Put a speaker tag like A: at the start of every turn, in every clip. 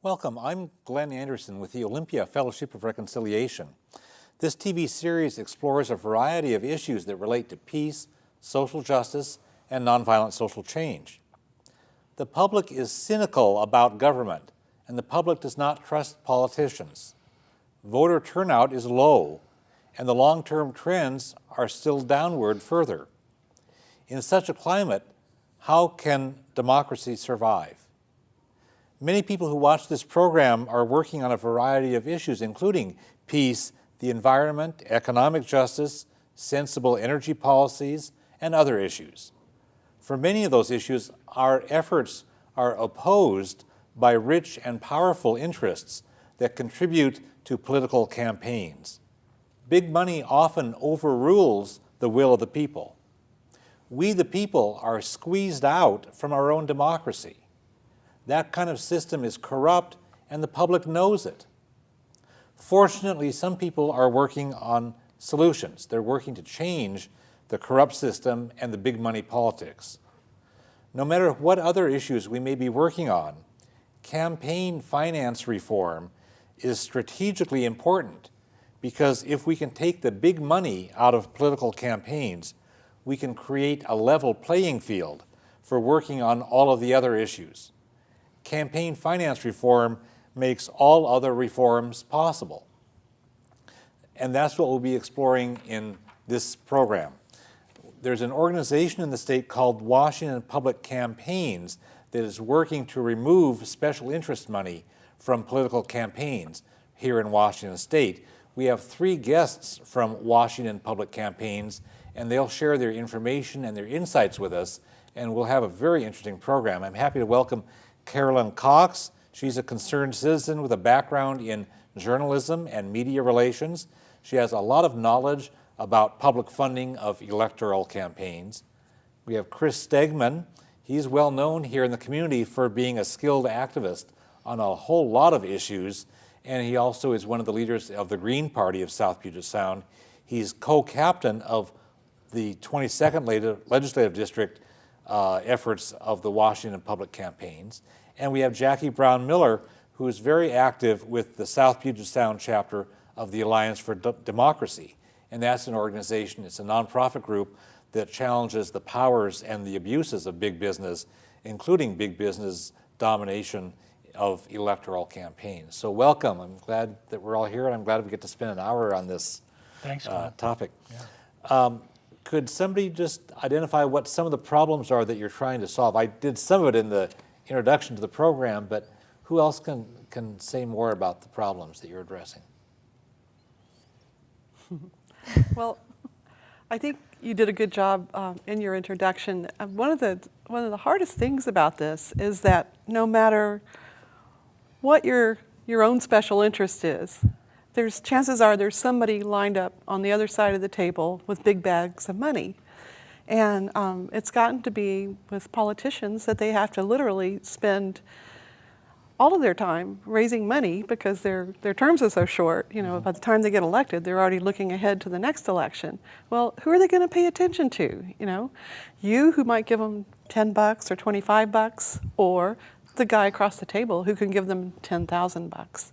A: Welcome, I'm Glenn Anderson with the Olympia Fellowship of Reconciliation. This TV series explores a variety of issues that relate to peace, social justice, and nonviolent social change. The public is cynical about government, and the public does not trust politicians. Voter turnout is low, and the long-term trends are still downward further. In such a climate, how can democracy survive? Many people who watch this program are working on a variety of issues, including peace, the environment, economic justice, sensible energy policies, and other issues. For many of those issues, our efforts are opposed by rich and powerful interests that contribute to political campaigns. Big money often overrules the will of the people. We, the people, are squeezed out from our own democracy. That kind of system is corrupt, and the public knows it. Fortunately, some people are working on solutions. They're working to change the corrupt system and the big money politics. No matter what other issues we may be working on, campaign finance reform is strategically important because if we can take the big money out of political campaigns, we can create a level playing field for working on all of the other issues. Campaign finance reform makes all other reforms possible. And that's what we'll be exploring in this program. There's an organization in the state called Washington Public Campaigns that is working to remove special interest money from political campaigns here in Washington State. We have 3 guests from Washington Public Campaigns, and they'll share their information and their insights with us, and we'll have a very interesting program. I'm happy to welcome Carolyn Cox. She's a concerned citizen with a background in journalism and media relations. She has a lot of knowledge about public funding of electoral campaigns. We have Chris Stegman. He's well known here in the community for being a skilled activist on a whole lot of issues, and he also is one of the leaders of the Green Party of South Puget Sound. He's co-captain of the 22nd Legislative District efforts of the Washington Public Campaigns. And we have Jaqui Brown-Miller, who is very active with the South Puget Sound chapter of the Alliance for Democracy. And that's an organization, it's a nonprofit group that challenges the powers and the abuses of big business, including big business domination of electoral campaigns. So welcome. I'm glad that we're all here, and I'm glad we get to spend an hour on this topic. Yeah. Could somebody just identify what some of the problems are that you're trying to solve? I did some of it in the introduction to the program, but who else can say more about the problems that you're addressing?
B: Well, I think you did a good job in your introduction. One of the hardest things about this is that no matter what your own special interest is, chances are there's somebody lined up on the other side of the table with big bags of money. And it's gotten to be with politicians that they have to literally spend all of their time raising money because their terms are so short. You know, by the time they get elected, they're already looking ahead to the next election. Well, who are they going to pay attention to? You know, you who might give them $10 or $25, or the guy across the table who can give them $10,000.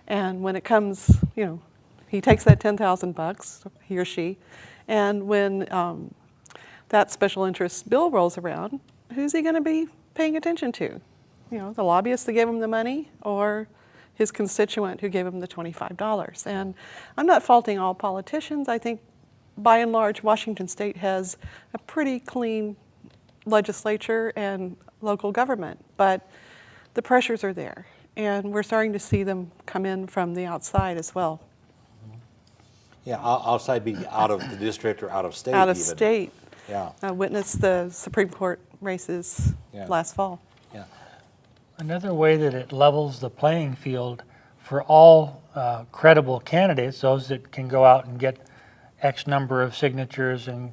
B: And when it comes, you know, he takes that $10,000, he or she, and when that special interest bill rolls around, who's he going to be paying attention to? You know, the lobbyist that gave him the money, or his constituent who gave him the $25. And I'm not faulting all politicians. I think, by and large, Washington State has a pretty clean legislature and local government, but the pressures are there. And we're starting to see them come in from the outside as well.
A: Yeah, outside being out of the district or out of state.
B: Out of
A: even.
B: state.
A: Yeah.
B: I witnessed the Supreme Court races last fall.
A: Yeah.
C: Another way that it levels the playing field for all credible candidates, those that can go out and get X number of signatures and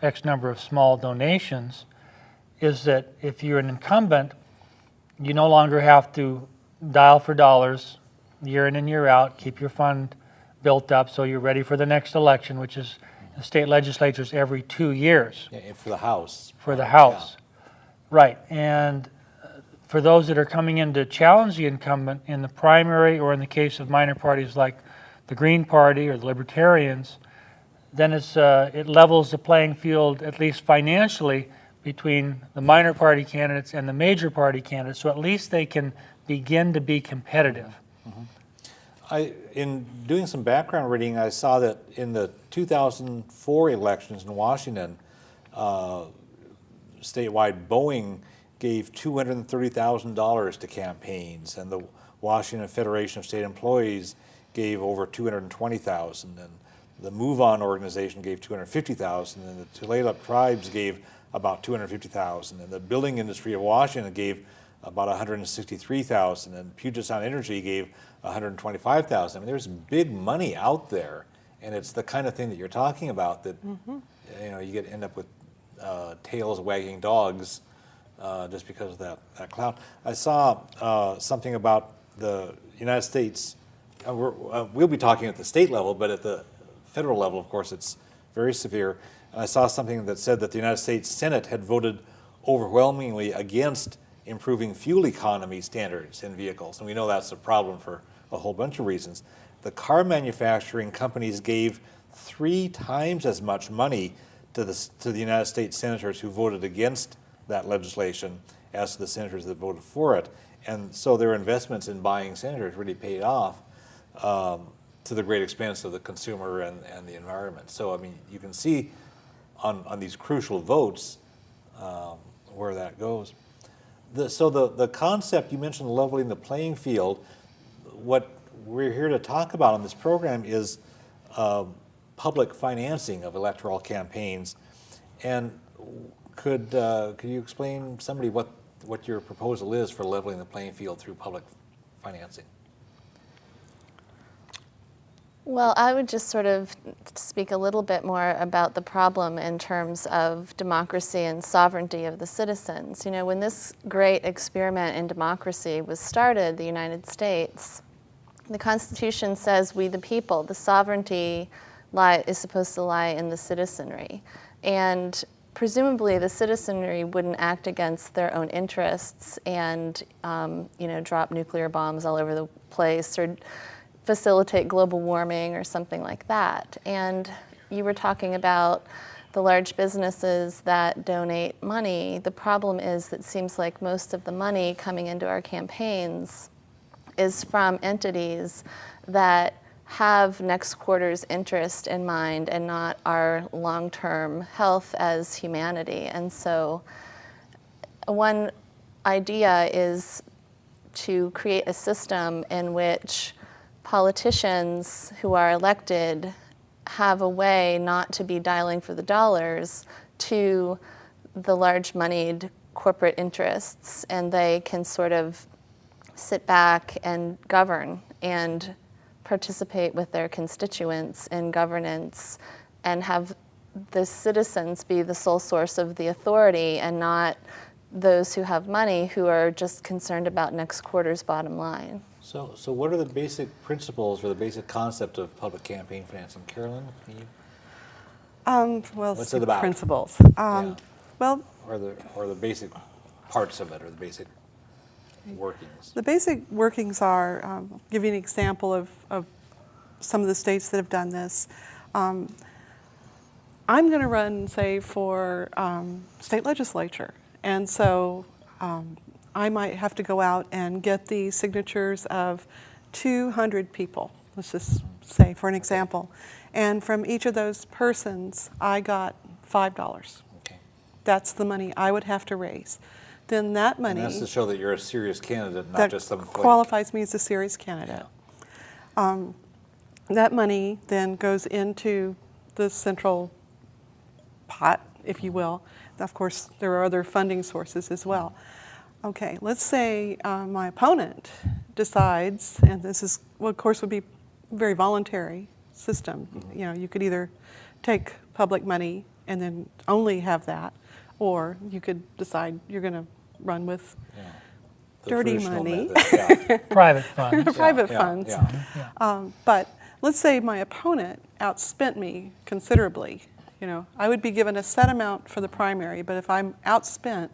C: X number of small donations, is that if you're an incumbent, you no longer have to dial for dollars year in and year out, keep your fund built up so you're ready for the next election, which is the state legislatures every 2 years.
A: Yeah, for the House.
C: For the House. Yeah. Right. And for those that are coming in to challenge the incumbent in the primary, or in the case of minor parties like the Green Party or the Libertarians, then it levels the playing field, at least financially, between the minor party candidates and the major party candidates, so at least they can begin to be competitive.
A: In doing some background reading, I saw that in the 2004 elections in Washington, statewide, Boeing gave $230,000 to campaigns, and the Washington Federation of State Employees gave over $220,000, and the Move On organization gave $250,000, and the Tulalip tribes gave about $250,000, and the building industry of Washington gave about $163,000, and Puget Sound Energy gave $125,000. I mean, there's big money out there, and it's the kind of thing that you're talking about that you end up with tails wagging dogs just because of that cloud. I saw something about the United States. We'll be talking at the state level, but at the federal level, of course, it's very severe. And I saw something that said that the United States Senate had voted overwhelmingly against improving fuel economy standards in vehicles. And we know that's a problem for a whole bunch of reasons. The car manufacturing companies gave 3 times as much money to the United States senators who voted against that legislation as to the senators that voted for it. And so their investments in buying senators really paid off to the great expense of the consumer and the environment. So, I mean, you can see on these crucial votes where that goes. So the concept, you mentioned leveling the playing field. What we're here to talk about on this program is public financing of electoral campaigns. And could you explain, somebody, what your proposal is for leveling the playing field through public financing?
D: Well, I would just sort of speak a little bit more about the problem in terms of democracy and sovereignty of the citizens. You know, when this great experiment in democracy was started, the United States, the Constitution says we the people, the sovereignty is supposed to lie in the citizenry. And presumably the citizenry wouldn't act against their own interests and drop nuclear bombs all over the place or facilitate global warming or something like that. And you were talking about the large businesses that donate money. The problem is that it seems like most of the money coming into our campaigns is from entities that have next quarter's interest in mind and not our long-term health as humanity. And so one idea is to create a system in which politicians who are elected have a way not to be dialing for the dollars to the large moneyed corporate interests, and they can sort of sit back and govern and participate with their constituents in governance and have the citizens be the sole source of the authority and not those who have money who are just concerned about next quarter's bottom line.
A: So what are the basic principles or the basic concept of public campaign financing? Carolyn, can you? What's it about?
B: Principles. Well,
A: or the basic parts of it, or the basic workings.
B: The basic workings are, I'll give you an example of some of the states that have done this. I'm going to run, say, for state legislature, and so I might have to go out and get the signatures of 200 people, let's just say for an example. And from each of those persons, I got $5.
A: Okay.
B: That's the money I would have to raise. Then that money...
A: And that's to show that you're a serious candidate, not
B: that
A: just some flake.
B: qualifies me as a serious candidate.
A: Yeah.
B: That money then goes into the central pot, if you will. Of course, there are other funding sources as well. Okay, let's say my opponent decides, and this is, well, of course, would be a very voluntary system.
A: Mm-hmm.
B: You know, you could either take public money and then only have that, or you could decide you're going to run with dirty money.
C: Private funds.
B: Private funds. But let's say my opponent outspent me considerably. You know, I would be given a set amount for the primary, but if I'm outspent,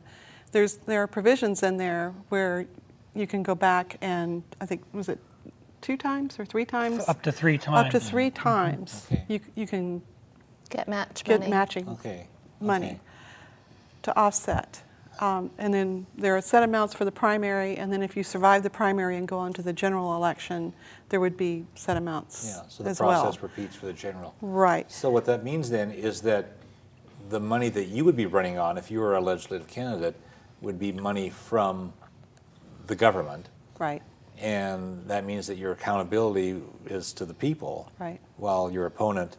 B: there are provisions in there where you can go back and, I think, was it 2 times or 3 times?
C: Up to 3 times.
B: Up to 3 times.
A: Okay.
B: You can
D: Get match
B: get
D: money.
B: matching
A: Okay.
B: money
A: Okay.
B: to offset. And then there are set amounts for the primary, and then if you survive the primary and go on to the general election, there would be set amounts
A: Yeah, so the
B: as well.
A: process repeats for the general.
B: Right.
A: So what that means then is that the money that you would be running on if you were a legislative candidate would be money from the government,
B: Right.
A: and that means that your accountability is to the people.
B: Right.
A: While your opponent,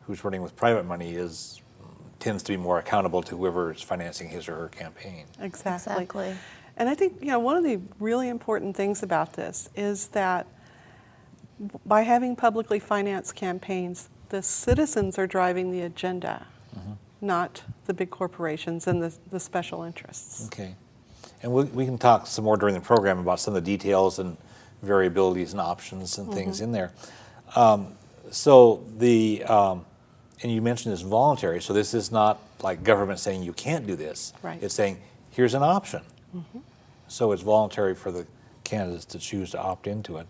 A: who's running with private money, tends to be more accountable to whoever is financing his or her campaign.
B: Exactly.
D: Exactly.
B: And I think, one of the really important things about this is that by having publicly financed campaigns, the citizens are driving the agenda, not the big corporations and the special interests.
A: Okay. And we can talk some more during the program about some of the details and variabilities and options and things in there. And you mentioned it's voluntary, so this is not like government saying you can't do this.
B: Right.
A: It's saying, here's an option. So it's voluntary for the candidates to choose to opt into it.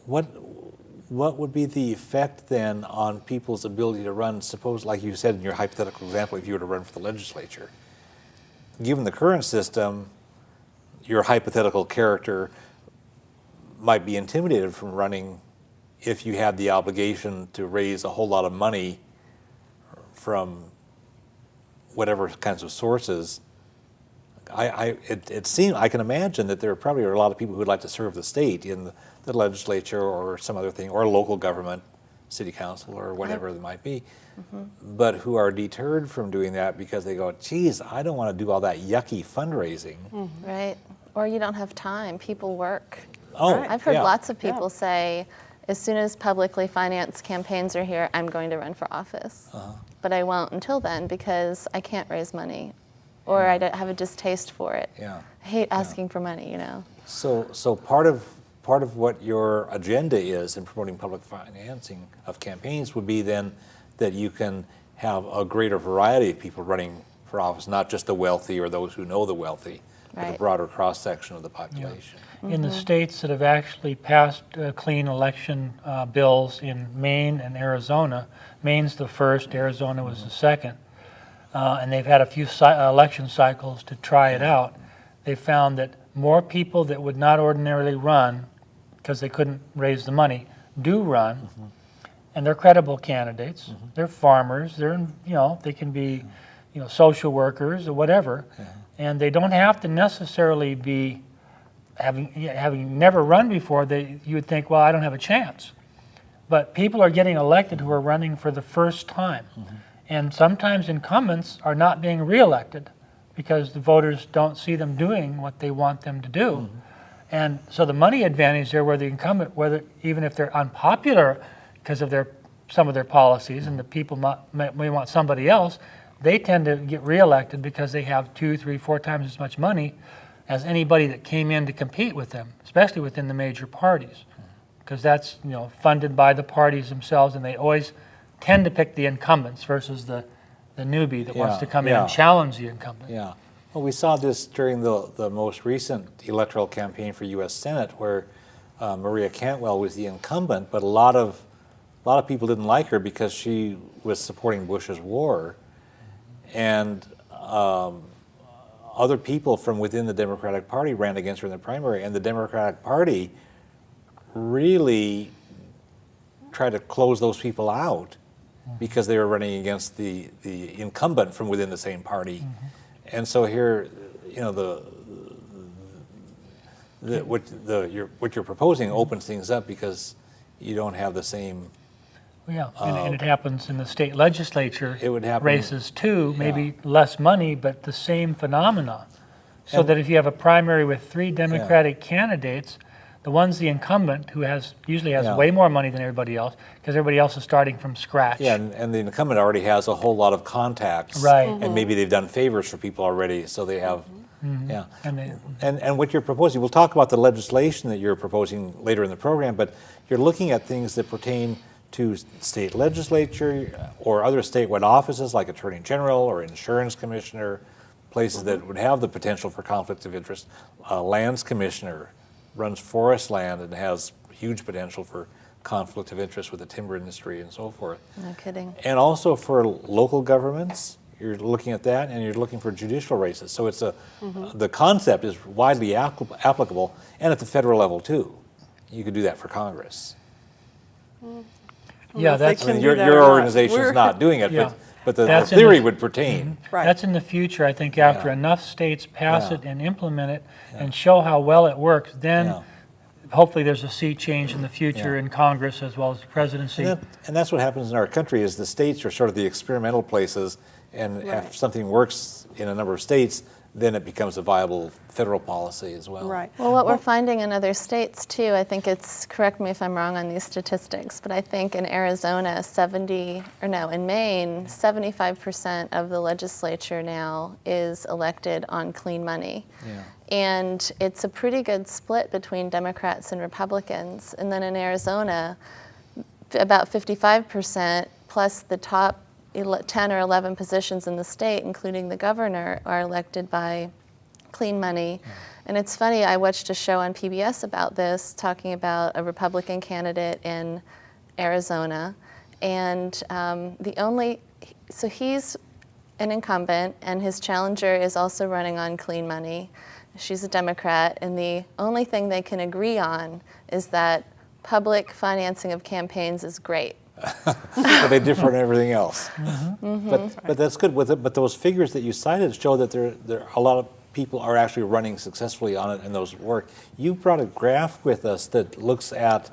A: What would be the effect then on people's ability to run? Suppose, like you said in your hypothetical example, if you were to run for the legislature, given the current system, your hypothetical character might be intimidated from running if you had the obligation to raise a whole lot of money from whatever kinds of sources. I can imagine that there probably are a lot of people who would like to serve the state in the legislature or some other thing, or local government, city council or whatever it might be, but who are deterred from doing that because they go, geez, I don't want to do all that yucky fundraising.
D: Right. Or you don't have time. People work.
A: Oh,
D: I've heard
A: yeah.
D: lots of people say, as soon as publicly financed campaigns are here, I'm going to run for office. But I won't until then because I can't raise money, or I don't have a distaste for it.
A: Yeah.
D: I hate asking for money,
A: So part of what your agenda is in promoting public financing of campaigns would be then that you can have a greater variety of people running for office, not just the wealthy or those who know the wealthy, but a
D: Right.
A: broader cross section of the population.
C: In the states that have actually passed clean election bills in Maine and Arizona, Maine's the first, Arizona was the second, and they've had a few election cycles to try it out. They found that more people that would not ordinarily run because they couldn't raise the money do run, and they're credible candidates. They're farmers. They can be, social workers or whatever, and they don't have to necessarily be having never run before. You would think, well, I don't have a chance, but people are getting elected who are running for the first time, and sometimes incumbents are not being reelected because the voters don't see them doing what they want them to do. And so the money advantage there, where the incumbent, even if they're unpopular because of some of their policies, and the people may want somebody else, they tend to get reelected because they have 2, 3, 4 times as much money as anybody that came in to compete with them, especially within the major parties, because that's funded by the parties themselves, and they always tend to pick the incumbents versus the newbie that wants to come in and challenge the incumbent.
A: Yeah. Well, we saw this during the most recent electoral campaign for U.S. Senate, where Maria Cantwell was the incumbent, but a lot of people didn't like her because she was supporting Bush's war, and other people from within the Democratic Party ran against her in the primary, and the Democratic Party really tried to close those people out because they were running against the incumbent from within the same party. And so here, what you're proposing opens things up because you don't have the same.
C: Yeah, and it happens in the state legislature
A: It would happen,
C: races too, maybe less money, but the same phenomena. So that if you have a primary with 3 Democratic candidates, the incumbent, who usually has way more money than everybody else, because everybody else is starting from scratch.
A: Yeah, and the incumbent already has a whole lot of contacts.
C: Right.
A: And maybe they've done favors for people already, so they have, yeah.
C: And
A: And what you're proposing, we'll talk about the legislation that you're proposing later in the program, but you're looking at things that pertain to state legislature or other statewide offices like Attorney General or Insurance Commissioner, places that would have the potential for conflict of interest. Lands Commissioner runs forest land and has huge potential for conflict of interest with the timber industry and so forth.
D: No kidding.
A: And also for local governments, you're looking at that, and you're looking for judicial races. So it's the concept is widely applicable, and at the federal level too. You could do that for Congress.
C: Yeah,
B: if they
C: that's
B: can do
A: Your
B: that or not.
A: organization's
B: We're-
A: not doing it,
C: Yeah.
A: but the
C: That's in
A: theory
C: the-
A: would pertain.
B: Right.
C: That's in the future. I think after
A: Yeah.
C: enough states pass
A: Yeah.
C: it and implement it and show how well it works, then
A: Yeah.
C: hopefully there's a sea change in the future
A: Yeah.
C: in Congress as well as the presidency.
A: And that's what happens in our country is the states are sort of the experimental places, and
B: Right.
A: if something works in a number of states, then it becomes a viable federal policy as well.
B: Right.
D: Well, what we're finding in other states too, I think correct me if I'm wrong on these statistics, but I think in Arizona, in Maine, 75% of the legislature now is elected on clean money.
A: Yeah.
D: And it's a pretty good split between Democrats and Republicans. And then in Arizona, about 55% plus the top 10 or 11 positions in the state, including the governor, are elected by clean money. And it's funny, I watched a show on PBS about this, talking about a Republican candidate in Arizona. And so he's an incumbent, and his challenger is also running on clean money. She's a Democrat, and the only thing they can agree on is that public financing of campaigns is great.
A: But they differ in everything else. But that's good. But those figures that you cited show that there a lot of people are actually running successfully on it, and those work. You brought a graph with us that looks at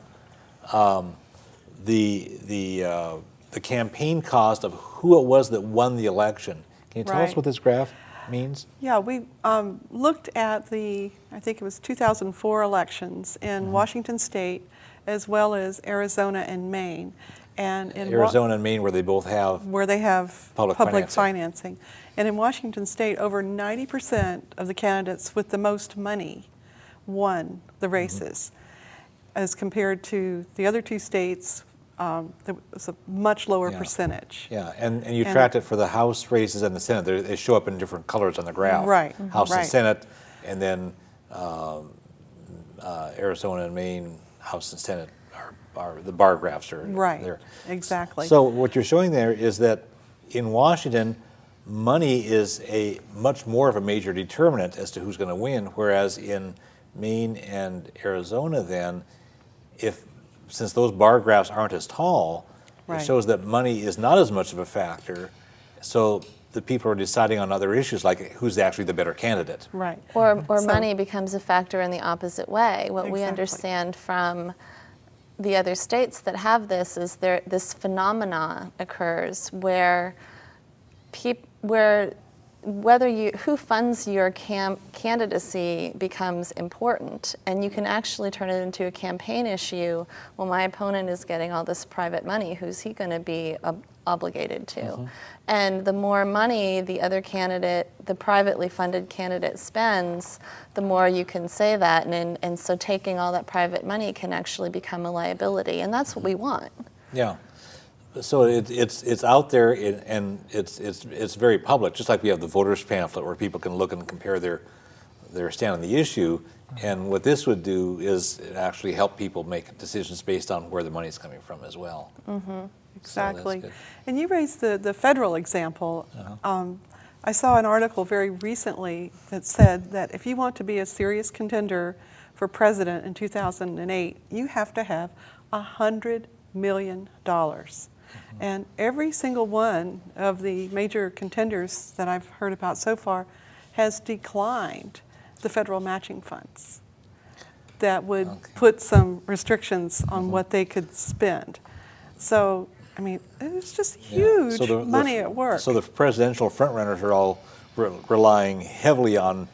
A: the campaign cost of who it was that won the election. Can you tell us
B: Right.
A: what this graph means?
B: Yeah, we looked at I think it was 2004 elections in Washington State, as well as Arizona and Maine. And in
A: Arizona and Maine, where they both have
B: where they have
A: Public
B: financing. And in Washington State, over 90% of the candidates with the most money won the races, as compared to the other two states. There was a much lower
A: Yeah.
B: percentage.
A: Yeah, and you tracked it for the House races and the Senate. They show up in different colors on the graph.
B: Right,
A: House and
B: right.
A: Senate, and then Arizona and Maine, House and Senate are the bar graphs are
B: Right,
A: there.
B: exactly.
A: So what you're showing there is that in Washington, money is a much more of a major determinant as to who's going to win, whereas in Maine and Arizona then, since those bar graphs aren't as tall,
B: Right.
A: it shows that money is not as much of a factor. So the people are deciding on other issues like who's actually the better candidate.
B: Right.
D: Or
B: So-
D: money becomes a factor in the opposite way. What we
B: Exactly.
D: understand from the other states that have this is this phenomena occurs where who funds your candidacy becomes important, and you can actually turn it into a campaign issue. Well, my opponent is getting all this private money. Who's he going to be obligated to? And the more money the other candidate, the privately funded candidate, spends, the more you can say that, and so taking all that private money can actually become a liability, and that's what we want.
A: Yeah. So it's out there and it's very public, just like we have the voters pamphlet where people can look and compare their stand on the issue. And what this would do is actually help people make decisions based on where the money's coming from as well.
B: Exactly.
A: good.
B: And you raised the federal example. I saw an article very recently that said that if you want to be a serious contender for president in 2008, you have to have $100 million. And every single one of the major contenders that I've heard about so far has declined the federal matching funds that would put some restrictions on what they could spend. So, I mean, it's just huge
A: So
B: money at work.
A: So the presidential frontrunners are all relying heavily on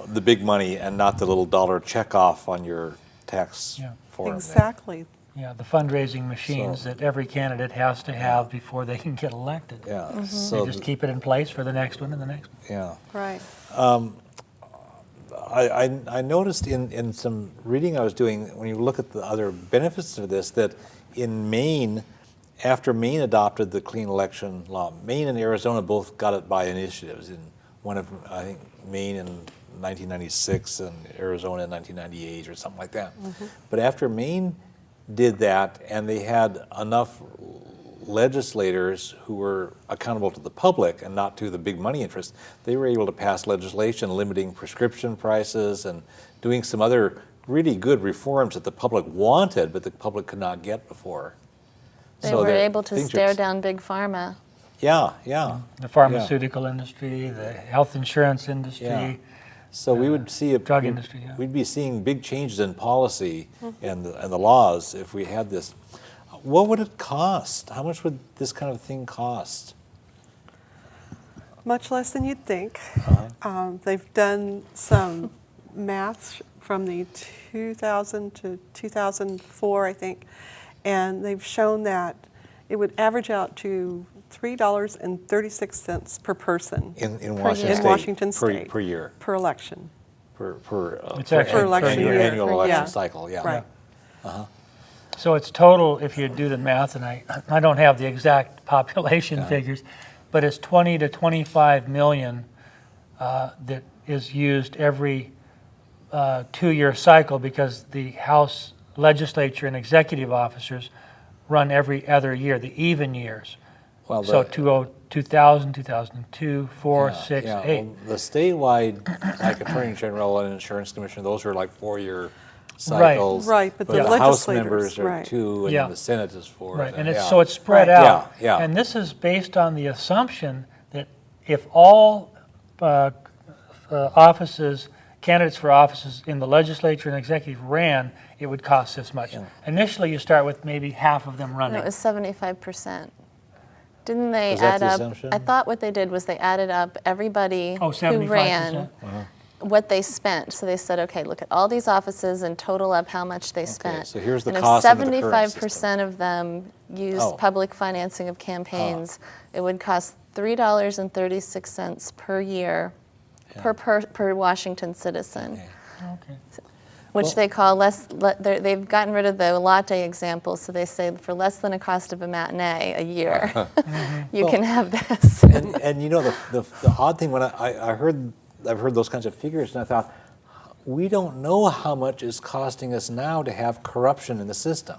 A: the big money and not the little dollar checkoff on your tax form. there.
B: Exactly.
C: Yeah, the fundraising machines
A: So-
C: that every candidate has to have before they can get elected.
A: Yeah.
C: They
A: So
C: just keep it in place for the next one and the next one.
A: yeah.
B: Right.
A: I noticed in some reading I was doing, when you look at the other benefits of this, that in Maine, after Maine adopted the clean election law, Maine and Arizona both got it by initiatives. In one of, I think, Maine in 1996 and Arizona in 1998 or something like that. But after Maine did that, and they had enough legislators who were accountable to the public and not to the big money interests, they were able to pass legislation limiting prescription prices and doing some other really good reforms that the public wanted, but the public could not get before.
D: They
A: So
D: were
A: there-
D: able to
A: things are-
D: stare down big pharma.
A: Yeah, yeah.
C: The pharmaceutical industry, the health insurance industry.
A: Yeah. So we would see a
C: drug industry, yeah.
A: We'd be seeing big changes in policy and the laws if we had this. What would it cost? How much would this kind of thing cost?
B: Much less than you'd think. They've done some math from the 2000 to 2004, I think, and they've shown that it would average out to $3.36 per person
A: In Washington
B: in
A: State?
B: Washington
A: per,
B: State
A: per year?
B: per election.
C: It's
A: per
C: actually per
B: election
A: annual,
B: year.
A: annual election
B: Yeah.
A: cycle, yeah.
B: Right.
C: So it's total, if you do the math, and I don't have the exact population figures, but it's 20 to 25 million that is used every 2-year cycle, because the House legislature and executive officers run every other year, the even years.
A: Well,
C: So
A: the-
C: 2000, 2002, 4,
A: yeah,
C: 6,
A: yeah.
C: 8.
A: Well, the statewide, like Attorney General and Insurance Commissioner, those are like 4-year cycles.
B: Right, but the
A: House
B: legislators,
A: members are
B: right.
A: 2, and
C: Yeah.
A: then the Senate is 4.
C: Right, and
A: yeah.
C: so it's spread
B: Right.
C: out.
A: Yeah, yeah.
C: And this is based on the assumption that if all offices, candidates for offices in the legislature and executive ran, it would cost this much.
A: Yeah.
C: Initially, you start with maybe half of them
D: No,
C: running.
D: it was 75%. Didn't they
A: Was that
D: add
A: the
D: up?
A: assumption?
D: I thought what they did was they added up everybody
C: Oh,
D: who
C: 75%?
D: ran, what they spent. So they said, okay, look at all these offices and total up how much they spent.
A: so here's the
D: and
A: cost
D: if
A: under the current
D: 75% of them used
A: Oh.
D: public financing of campaigns, it would cost $3.36 per year per Washington citizen.
C: Okay.
D: Which they call they've gotten rid of the latte example, so they say for less than a cost of a matinee a year, you can have this.
A: And you know, the odd thing, when I've heard those kinds of figures, and I thought, we don't know how much it's costing us now to have corruption in the system.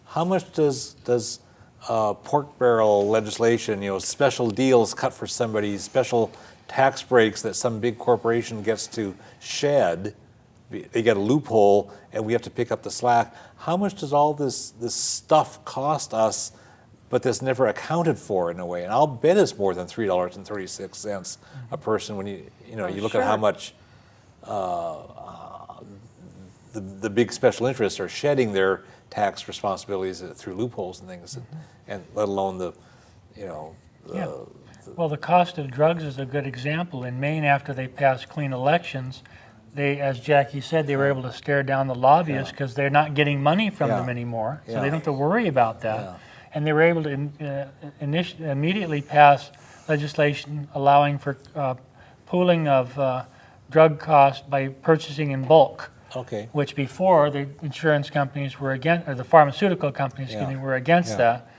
A: How much does pork barrel legislation, special deals cut for somebody, special tax breaks that some big corporation gets to shed, they get a loophole and we have to pick up the slack. How much does all this stuff cost us, but that's never accounted for in a way? And I'll bet it's more than $3.36 a person when you look at how much the big special interests are shedding their tax responsibilities through loopholes and things, and let alone the
C: Well, the cost of drugs is a good example. In Maine, after they passed clean elections, they, as Jackie said, they were able to stare down the lobbyists because they're not getting money from them anymore, so they don't have to worry about that.
A: Yeah.
C: And they were able to immediately pass legislation allowing for pooling of drug costs by purchasing in bulk,
A: Okay.
C: which before the insurance companies were against, or the pharmaceutical companies, excuse me, were against that.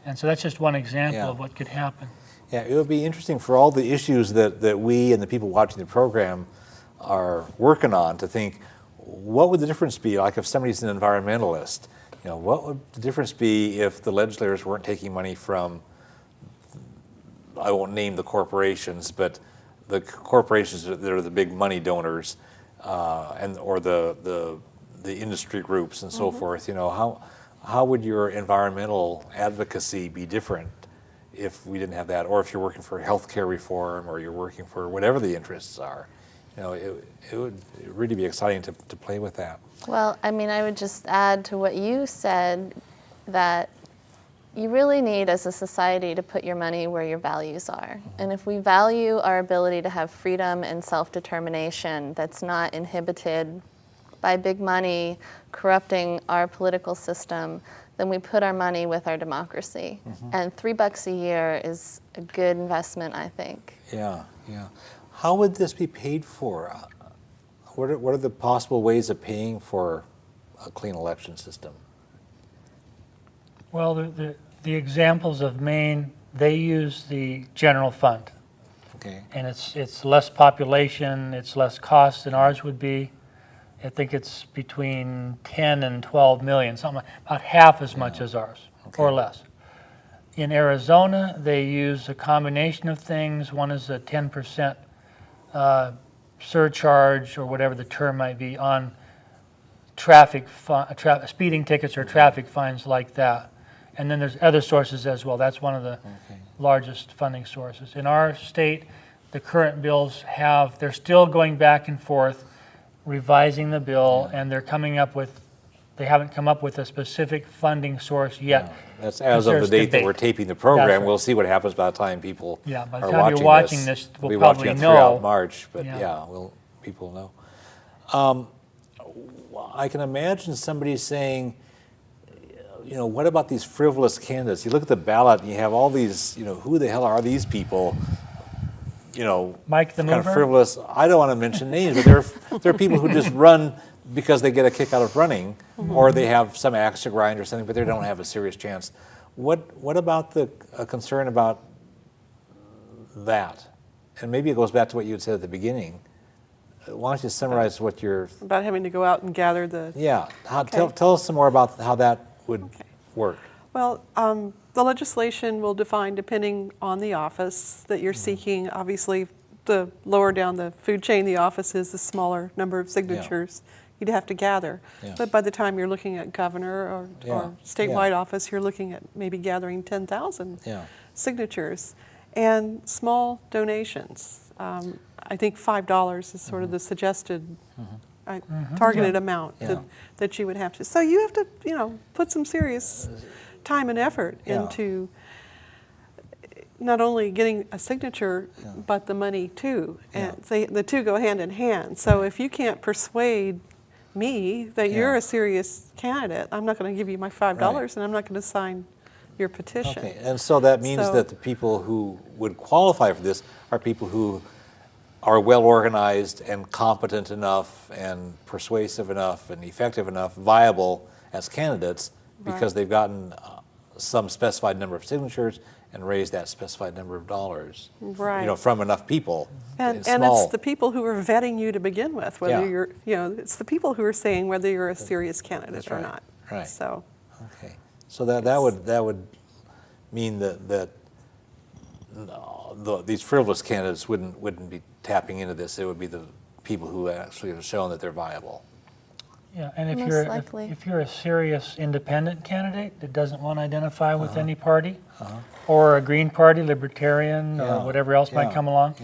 C: And so that's just one example of what could happen.
A: Yeah, it would be interesting for all the issues that we and the people watching the program are working on to think, what would the difference be? Like if somebody's an environmentalist, what would the difference be if the legislators weren't taking money from, I won't name the corporations, but the corporations that are the big money donors, or the industry groups and so forth. How would your environmental advocacy be different if we didn't have that, or if you're working for healthcare reform, or you're working for whatever the interests are? It would really be exciting to play with that.
D: Well, I mean, I would just add to what you said that you really need, as a society, to put your money where your values are. And if we value our ability to have freedom and self-determination that's not inhibited by big money corrupting our political system, then we put our money with our democracy. And $3 a year is a good investment, I think.
A: Yeah. How would this be paid for? What are the possible ways of paying for a clean election system?
C: Well, the examples of Maine, they use the general fund.
A: Okay.
C: And it's less population, it's less cost than ours would be. I think it's between 10 and 12 million, something about half as much as ours, or less. In Arizona, they use a combination of things. One is a 10% surcharge, or whatever the term might be, on speeding tickets or traffic fines like that. And then there's other sources as well. That's one of the largest funding sources. In our state, the current bills they're still going back and forth, revising the bill, and they haven't come up with a specific funding source yet.
A: That's as of the
C: There's
A: date that
C: debate.
A: we're taping the program.
C: That's right.
A: We'll see what happens by the time people
C: Yeah, by the
A: are
C: time
A: watching
C: you're watching this,
A: We'll
C: we'll
A: be watching
C: probably
A: it throughout
C: know.
A: March, but
C: Yeah.
A: people know. I can imagine somebody saying, what about these frivolous candidates? You look at the ballot and you have all these, who the hell are these people?
C: Mike the
A: kind of
C: Mover?
A: frivolous. I don't want to mention names, but there are people who just run because they get a kick out of running, or they have some axe to grind or something, but they don't have a serious chance. What about the concern about that? And maybe it goes back to what you had said at the beginning. Why don't you summarize what you're...
B: About having to go out and gather the...
A: Yeah. Tell us some more about how that would work.
B: Well, the legislation will define, depending on the office that you're seeking, obviously, the lower down the food chain the office is, the smaller number of signatures you'd have to gather.
A: Yeah.
B: But by the time you're looking at governor or statewide office, you're looking at maybe gathering 10,000 signatures. And small donations. I think $5 is sort of the suggested targeted amount that you would have to. So you have to, put some serious time and effort into not only getting a signature, but the money too. And the two go hand in hand. So if you can't persuade me that you're a serious candidate, I'm not going to give you my $5 and I'm not going to sign your petition.
A: Okay, and so that means that the people who would qualify for this are people who are well organized and competent enough and persuasive enough and effective enough, viable as candidates, because they've gotten some specified number of signatures and raised that specified number of dollars, from enough people.
B: And it's the people who are vetting you to begin with, whether you're, it's the people who are saying whether you're a serious candidate or not.
A: Right.
B: So.
A: Okay. So that would mean that these frivolous candidates wouldn't be tapping into this. It would be the people who actually have shown that they're viable.
C: Yeah, and
D: Most
C: if you're a serious independent candidate that doesn't want to identify with any party, or a Green Party, Libertarian, or whatever else might come along,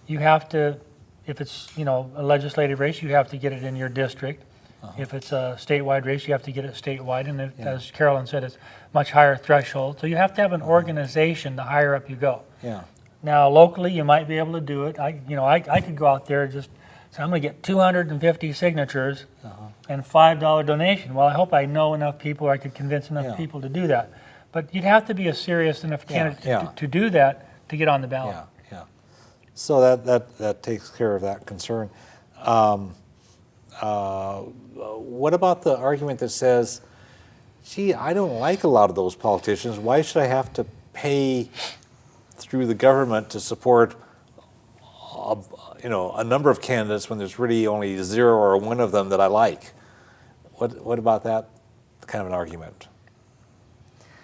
C: you have to, if it's a legislative race, you have to get it in your district. If it's a statewide race, you have to get it statewide, and as Carolyn said, it's much higher threshold. So you have to have an organization the higher up you go.
A: Yeah.
C: Now locally, you might be able to do it. I could go out there and just say, I'm going to get 250 signatures and $5 donation. Well, I hope I know enough people, or I could convince enough people to do that. But you'd have to be a serious enough candidate to do that to get on the ballot.
A: Yeah. So that takes care of that concern. What about the argument that says, gee, I don't like a lot of those politicians. Why should I have to pay through the government to support a number of candidates when there's really only 0 or 1 of them that I like? What about that kind of an argument?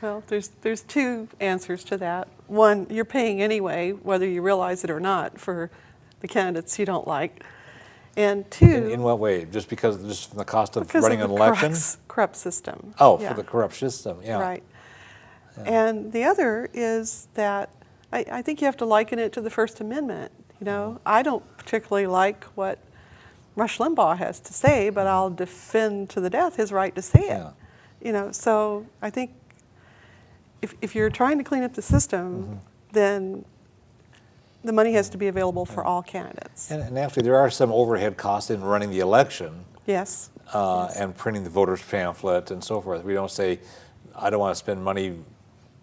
B: Well, there's 2 answers to that. One, you're paying anyway, whether you realize it or not, for the candidates you don't like. And 2,
A: In what way? Just from the cost of running an election?
B: corrupt system.
A: Oh, for the corrupt system,
B: Right. And the other is that I think you have to liken it to the First Amendment. I don't particularly like what Rush Limbaugh has to say, but I'll defend to the death his right to say it. So I think if you're trying to clean up the system, then the money has to be available for all candidates.
A: And actually, there are some overhead costs in running the election.
B: Yes.
A: And printing the voters pamphlet and so forth. We don't say, I don't want to spend money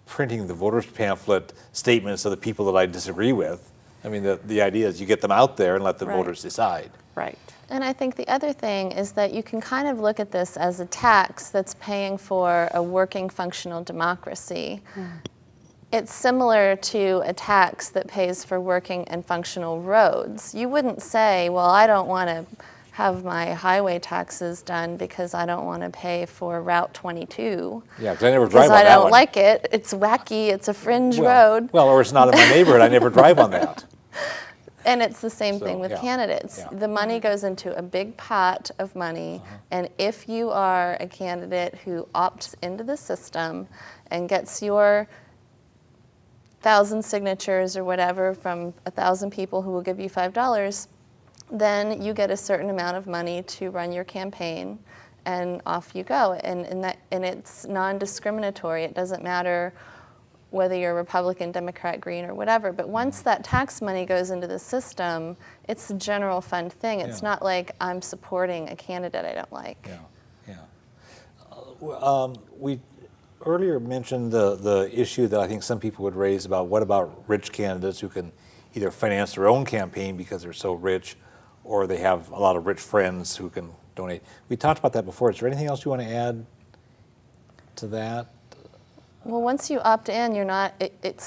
A: printing the voters pamphlet statements of the people that I disagree with. I mean, the idea is you get them out there and let the voters decide.
B: Right.
D: And I think the other thing is that you can kind of look at this as a tax that's paying for a working, functional democracy. It's similar to a tax that pays for working and functional roads. You wouldn't say, well, I don't want to have my highway taxes done because I don't want to pay for Route 22.
A: Yeah, because I never drive on
D: Because
A: that
D: I don't
A: one.
D: like it. It's wacky. It's a fringe
A: Well,
D: road.
A: well, or it's not in my neighborhood. I never drive on that.
D: And it's the same
A: So,
D: thing with
A: yeah,
D: candidates.
A: yeah.
D: The money goes into a big pot of money, and if you are a candidate who opts into the system and gets your 1,000 signatures or whatever from 1,000 people who will give you $5, then you get a certain amount of money to run your campaign, and off you go. And it's non-discriminatory. It doesn't matter whether you're Republican, Democrat, Green, or whatever. But once that tax money goes into the system, it's a general fund thing. It's
A: Yeah.
D: not like I'm supporting a candidate I don't like.
A: Yeah, yeah. We earlier mentioned the issue that I think some people would raise about what about rich candidates who can either finance their own campaign because they're so rich, or they have a lot of rich friends who can donate. We talked about that before. Is there anything else you want to add to that?
D: Well, once you opt in, you're not,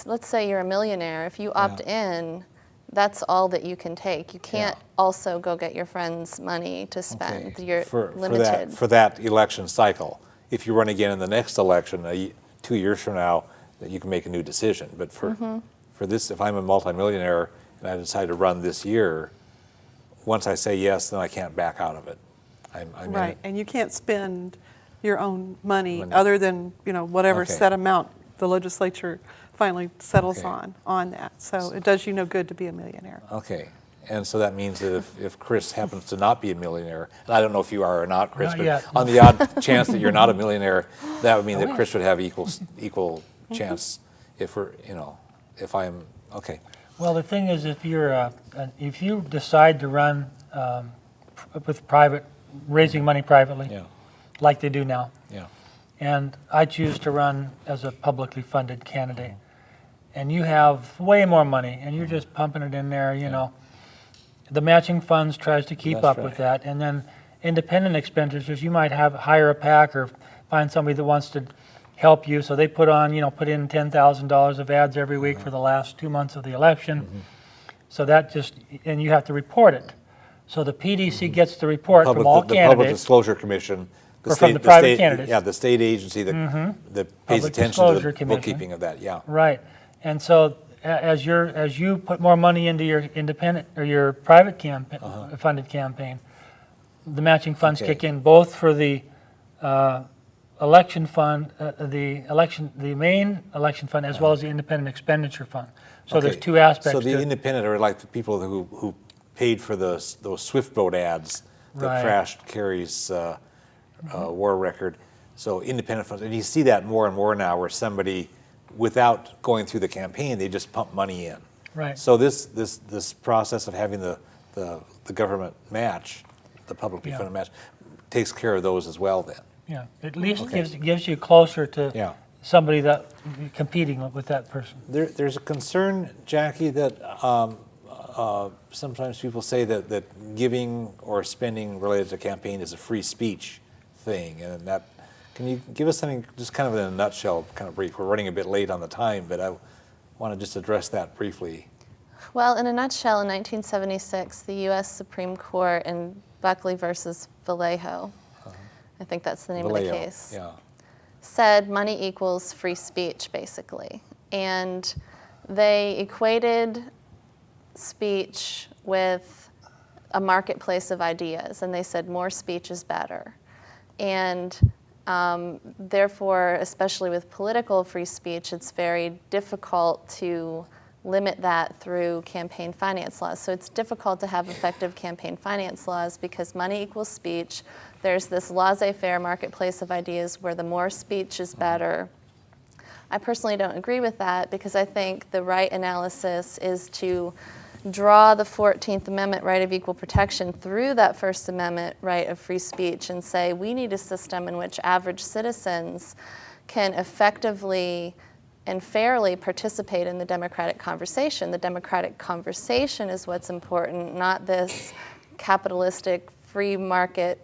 D: let's say you're a millionaire. If you opt in, that's all that you can take. You can't also go get your friends' money to spend.
A: Okay.
D: You're
A: For
D: limited.
A: for that election cycle. If you run again in the next election, 2 years from now, that you can make a new decision. But for this, if I'm a multimillionaire and I decide to run this year, once I say yes, then I can't back out of it. I'm in
B: Right,
A: it.
B: and you can't spend your own money other than, whatever
A: Okay.
B: set amount the legislature finally settles
A: Okay.
B: on that. So it does you no good to be a millionaire.
A: Okay, and so that means that if Chris happens to not be a millionaire, and I don't know if you are or not, Chris,
C: Not
A: but
C: yet.
A: on the odd chance that you're not a millionaire, that would mean that Chris would have equal chance if if I'm, okay.
C: Well, the thing is, if you decide to run with raising money privately,
A: Yeah,
C: like they do now,
A: yeah,
C: and I choose to run as a publicly funded candidate, and you have way more money, and you're just pumping it in there, the matching funds tries to keep
A: That's
C: up with
A: right.
C: that, and then independent expenditures, you might hire a PAC or find somebody that wants to help you, so they put in $10,000 of ads every week for the last 2 months of the election, so that and you have to report it. So the PDC gets the report from all
A: the Public
C: candidates.
A: Disclosure Commission.
C: Or from the private candidates.
A: Yeah, the state agency that pays
C: Public
A: attention to
C: Disclosure
A: the
C: Commission.
A: bookkeeping of that, yeah.
C: Right, and so as you put more money into your independent or your private funded campaign, the matching funds
A: Okay.
C: kick in both for the election fund, the main election fund, as well as the independent expenditure fund. So there's
A: Okay.
C: two aspects
A: So
C: to
A: the
C: it.
A: independent are like the people who paid for those Swift boat ads that
C: Right.
A: crashed Kerry's war record. So independent funds, and you see that more and more now, where somebody, without going through the campaign, they just pump money in.
C: Right.
A: So this process of having the government match, the publicly
C: Yeah.
A: funded match, takes care of those as well. Then.
C: Yeah, at least
A: Okay.
C: gives you closer to
A: Yeah.
C: somebody that competing with that person.
A: There's a concern, Jackie, that sometimes people say that giving or spending related to campaign is a free speech thing, and that, can you give us something just kind of in a nutshell, kind of brief? We're running a bit late on the time, but I want to just address that briefly.
D: Well, in a nutshell, in 1976, the U.S. Supreme Court in Buckley versus Vallejo, I think that's the name of the
A: Vallejo,
D: case,
A: yeah.
D: said money equals free speech, basically. And they equated speech with a marketplace of ideas, and they said more speech is better. And therefore, especially with political free speech, it's very difficult to limit that through campaign finance laws. So it's difficult to have effective campaign finance laws because money equals speech. There's this laissez-faire marketplace of ideas where the more speech is better. I personally don't agree with that because I think the right analysis is to draw the 14th Amendment right of equal protection through that First Amendment right of free speech and say we need a system in which average citizens can effectively and fairly participate in the democratic conversation. The democratic conversation is what's important, not this capitalistic free market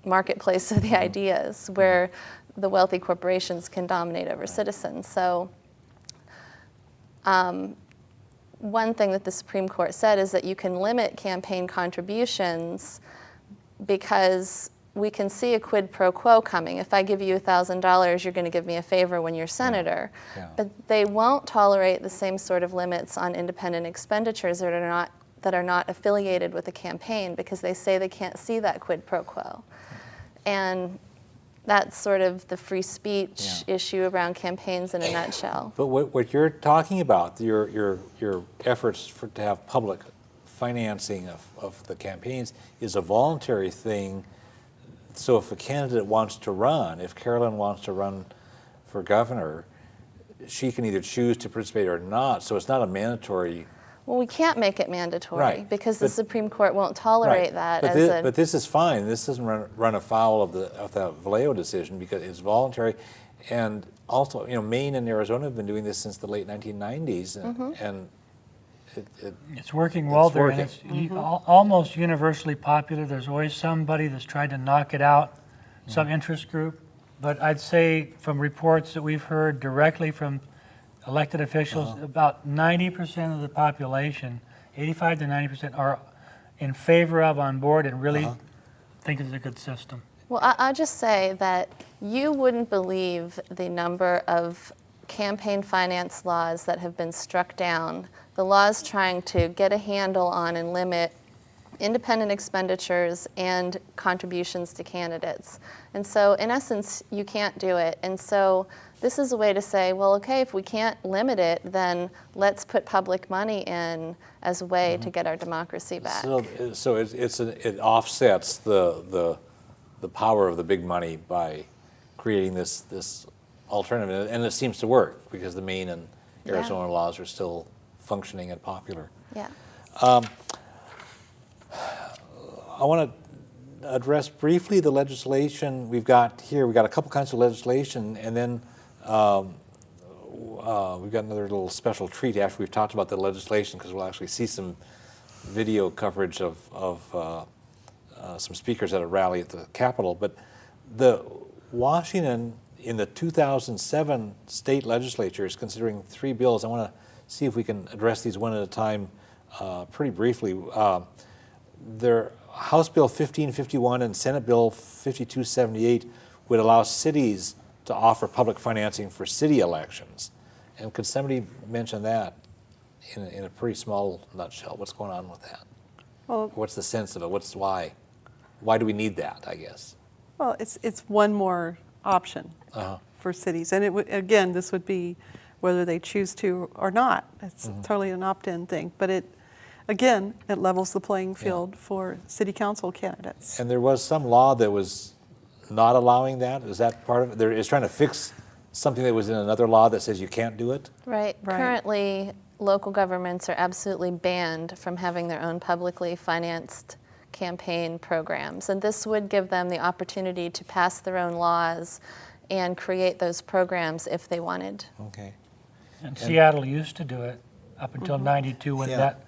D: marketplace of the ideas where the wealthy corporations can dominate over citizens. So one thing that the Supreme Court said is that you can limit campaign contributions because we can see a quid pro quo coming. If I give you $1,000, you're going to give me a favor when you're senator.
A: Yeah.
D: But they won't tolerate the same sort of limits on independent expenditures that are not affiliated with a campaign, because they say they can't see that quid pro quo. And that's sort of the free speech issue around campaigns in a nutshell.
A: But what you're talking about, your efforts to have public financing of the campaigns, is a voluntary thing. So if a candidate wants to run, if Carolyn wants to run for governor, she can either choose to participate or not. So it's not a mandatory.
D: Well, we can't make it mandatory,
A: Right.
D: because the Supreme Court won't tolerate that
A: But
D: as
A: this,
D: a...
A: but this is fine. This doesn't run afoul of the Vallejo decision, because it's voluntary. And also, Maine and Arizona have been doing this since the late 1990s, and
C: It's working well
A: It's
C: there,
A: working.
C: and it's almost universally popular. There's always somebody that's tried to knock it out, some interest group. But I'd say from reports that we've heard directly from elected officials, about 90% of the population, 85 to 90%, are in favor of, on board, and really think it's a good system.
D: Well, I'll just say that you wouldn't believe the number of campaign finance laws that have been struck down, the laws trying to get a handle on and limit independent expenditures and contributions to candidates. And so, in essence, you can't do it. And so this is a way to say, well, okay, if we can't limit it, then let's put public money in as a way to get our democracy back.
A: so it offsets the power of the big money by creating this alternative, and it seems to work, because the Maine and Arizona laws are still functioning and popular.
D: Yeah.
A: I want to address briefly the legislation we've got here. We've got a couple kinds of legislation, and then we've got another little special treat after we've talked about the legislation, because we'll actually see some video coverage of some speakers at a rally at the Capitol. But the Washington, in the 2007 state legislature, is considering 3 bills. I want to see if we can address these one at a time pretty briefly. Their House Bill 1551 and Senate Bill 5278 would allow cities to offer public financing for city elections. And could somebody mention that in a pretty small nutshell? What's going on with that?
B: Well,
A: What's the sense of it? Why? Why do we need that, I guess?
B: well, it's one more option for cities. And again, this would be whether they choose to or not. It's totally an opt-in thing. But it levels the playing field for city council candidates.
A: And there was some law that was not allowing that. Is that part of it? It's trying to fix something that was in another law that says you can't do it?
D: Right. Currently, local governments are absolutely banned from having their own publicly financed campaign programs. And this would give them the opportunity to pass their own laws and create those programs if they wanted.
A: Okay.
C: And Seattle used to do it up until '92 when
A: Yeah.
C: that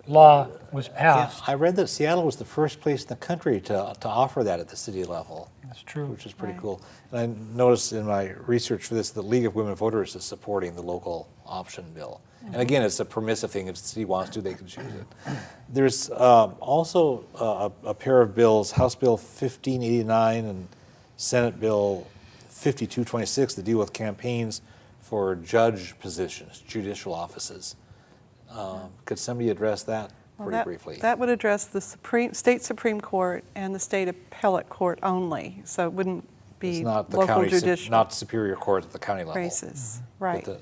C: law was passed.
A: I read that Seattle was the first place in the country to offer that at the city level,
C: That's true.
A: which is pretty
B: Right.
A: cool. And I noticed in my research for this, the League of Women Voters is supporting the local option bill. And again, it's a permissive thing. If the city wants to, they can choose it. There's also a pair of bills, House Bill 1589 and Senate Bill 5226, that deal with campaigns for judge positions, judicial offices. Could somebody address that pretty briefly?
B: That would address the state Supreme Court and the state appellate court only. So it wouldn't be
A: It's not the
B: local
A: county,
B: judicial
A: not Superior Court at the county level.
B: races.
A: But
B: Right.
A: okay.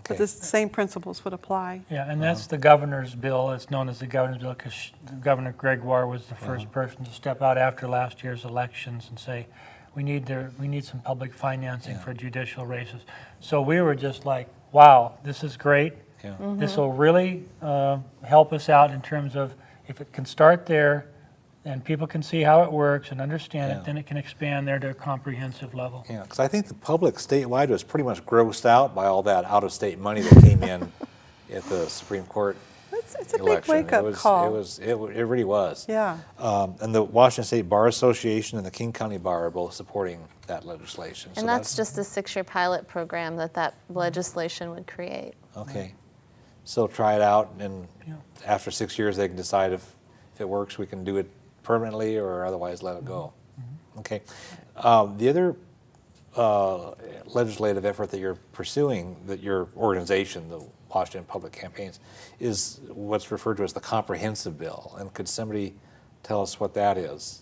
B: But the same principles would apply.
C: Yeah, and that's the governor's bill. It's known as the governor's bill because Governor Gregoire was the first person to step out after last year's elections and say, we need some public financing for judicial races. So we were just like, wow, this is great.
A: Yeah.
C: This will really help us out in terms of if it can start there and people can see how it works and understand
A: Yeah.
C: it, then it can expand there to a comprehensive level.
A: Yeah, because I think the public statewide was pretty much grossed out by all that out-of-state money that came in at the Supreme Court.
B: It's a big
A: election.
B: wake-up call.
A: It really was.
B: Yeah.
A: And the Washington State Bar Association and the King County Bar are both supporting that legislation.
D: And
A: So
D: that's just a 6-year pilot program that legislation would create.
A: okay. So try it out, and after 6 years, they can decide if it works, we can do it permanently, or otherwise let it go. Okay. The other legislative effort that you're pursuing, that your organization, the Washington Public Campaigns, is what's referred to as the comprehensive bill. And could somebody tell us what that is?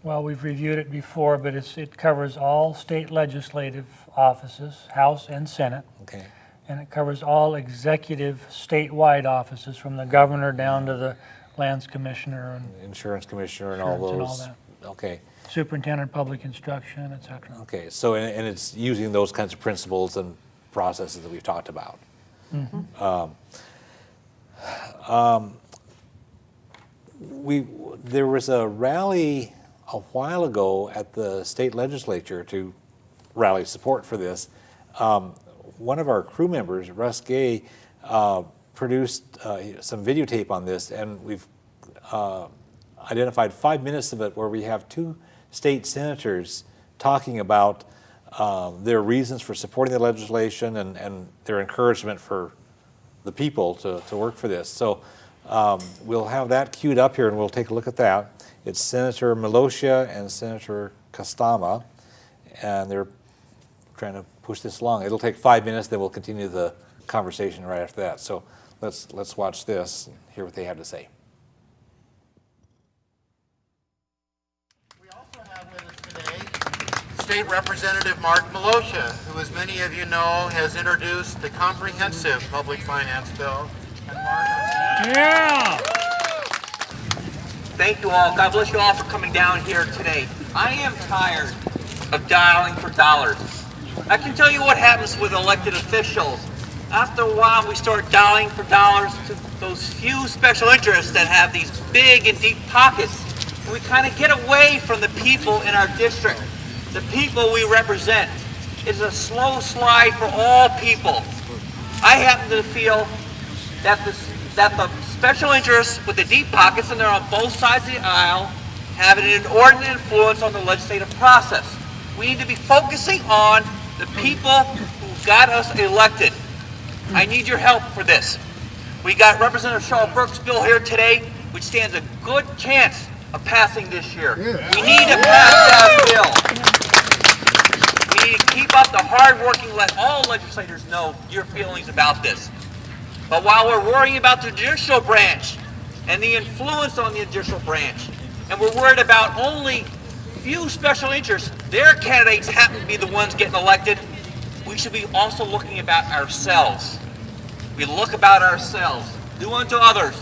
C: Well, we've reviewed it before, but it covers all state legislative offices, House and Senate,
A: Okay.
C: and it covers all executive statewide offices, from the governor down to the lands commissioner and
A: Insurance commissioner and all
C: Insurance
A: those.
C: and all
A: Okay.
C: superintendent of public instruction, et cetera.
A: Okay. So and it's using those kinds of principles and processes that we've talked about. There was a rally a while ago at the state legislature to rally support for this. One of our crew members, Russ Gay, produced some videotape on this, and we've identified 5 minutes of it where we have 2 state senators talking about their reasons for supporting the legislation and their encouragement for the people to work for this. So we'll have that queued up here, and we'll take a look at that. It's Senator Miloscia and Senator Kostama, and they're trying to push this along. It'll take 5 minutes, then we'll continue the conversation right after that. So let's watch this and hear what they have to say.
E: We also have with us today State Representative Mark Miloscia, who, as many of you know, has introduced the comprehensive public finance bill. And Mark,
C: Yeah!
F: Thank you all. God bless you all for coming down here today. I am tired of dialing for dollars. I can tell you what happens with elected officials. After a while, we start dialing for dollars to those few special interests that have these big and deep pockets. And we kind of get away from the people in our district, the people we represent. It's a slow slide for all people. I happen to feel that the special interests with the deep pockets, and they're on both sides of the aisle, have an inordinate influence on the legislative process. We need to be focusing on the people who got us elected. I need your help for this. We got Representative Charlotte Burke's bill here today, which stands a good chance of passing this year. We need to pass that bill. We need to keep up the hard working, let all legislators know your feelings about this. But while we're worrying about the judicial branch and the influence on the judicial branch, and we're worried about only few special interests, their candidates happen to be the ones getting elected, we should be also looking about ourselves. We look about ourselves, do unto others.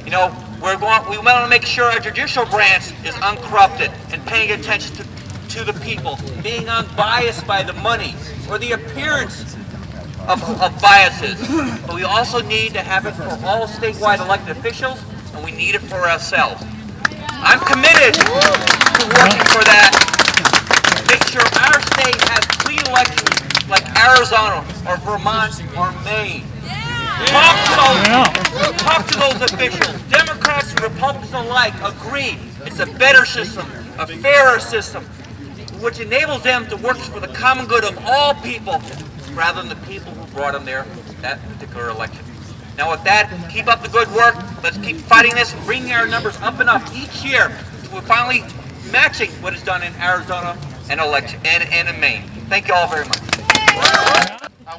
F: You know, we want to make sure our judicial branch is uncorrupted and paying attention to the people, being unbiased by the money or the appearance of biases. But we also need to have it for all statewide elected officials, and we need it for ourselves. I'm committed to working for that. Make sure our state has clean elections like Arizona or Vermont or Maine. Talk to those officials. Democrats and Republicans alike agree it's a better system, a fairer system, which enables them to work for the common good of all people rather than the people who brought them there that particular election. Now with that, keep up the good work. Let's keep fighting this and bringing our numbers up and up each year. We're finally matching what is done in Arizona and in Maine. Thank you all very much.